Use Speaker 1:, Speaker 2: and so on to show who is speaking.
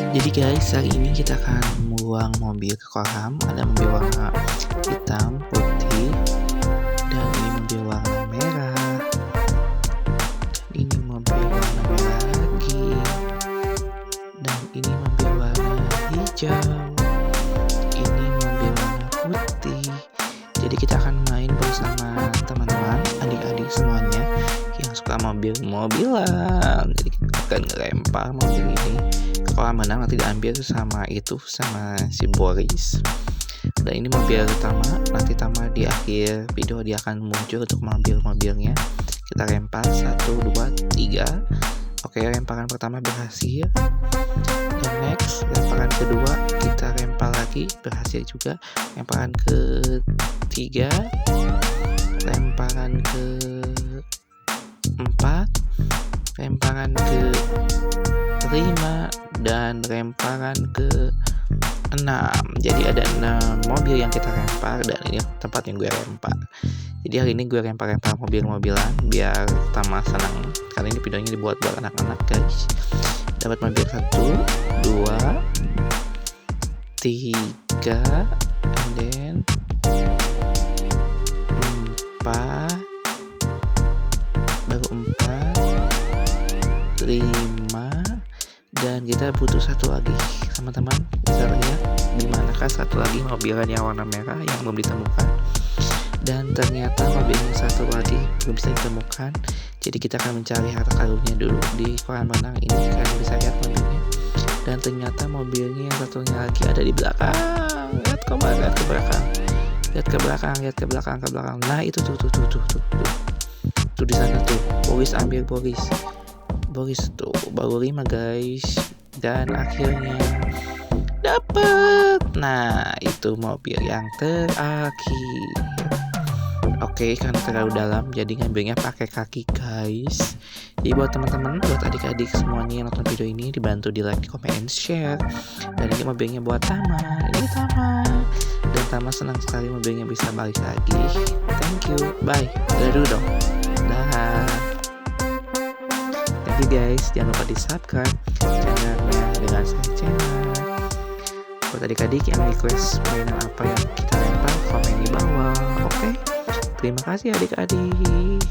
Speaker 1: Jadi guys, hari ini kita akan buang mobil ke kolam. Ada mobil warna hitam, putih, dan ini mobil warna merah. Dan ini mobil warna merah lagi. Dan ini mobil warna hijau. Ini mobil warna putih. Jadi kita akan main bersama teman-teman, adik-adik semuanya yang suka mobil-mobilan. Jadi kita akan ngelempar mobil ini. Kalau menang nanti diambil sama si Boris. Dan ini mobil Tama. Nanti Tama di akhir video dia akan muncul untuk mobil-mobilnya. Kita lempar 1, 2, 3. Oke, lemparan pertama berhasil. Dan next, lemparan kedua kita lempar lagi, berhasil juga. Lemparan ketiga, lemparan keempat, lemparan ke-5, dan lemparan ke-6. Jadi ada 6 mobil yang kita lempar, dan ini tempat yang gue lempar. Jadi hari ini gue lempar-lempar mobil-mobilan biar Tama senang, karena ini videonya dibuat buat anak-anak guys. Dapat mobil 1, 2, 3, and then 4, baru 4, 5, dan kita butuh satu lagi. Teman-teman bisa lihat di manakah satu lagi mobilan yang warna merah yang belum ditemukan. Dan ternyata mobilnya satu lagi belum bisa ditemukan. Jadi kita akan mencari harta karunnya dulu di kolam renang ini. Kalian bisa lihat mobilnya. Dan ternyata mobilnya yang satunya lagi ada di belakang. Lihat ke belakang. Lihat ke belakang. Nah itu tuh. Tuh di sana tuh. Boris ambil Boris tuh baru 5 guys, dan akhirnya dapat. Nah itu mobil yang terakhir. Oke, karena terlalu dalam jadi ngambilnya pakai kaki guys. Jadi buat teman-teman, buat adik-adik semuanya yang nonton video ini, dibantu di like, comment, and share. Dan ini mobilnya buat Tama. Ini Tama. Dan Tama senang sekali mobilnya bisa balik lagi. Thank you, bye. Udah dulu dong. Dah. Thank you guys, jangan lupa di subscribe channelnya dengan saya channel. Buat adik-adik yang request mainan apa yang kita lempar, komen di bawah. Oke, terima kasih adik-adik.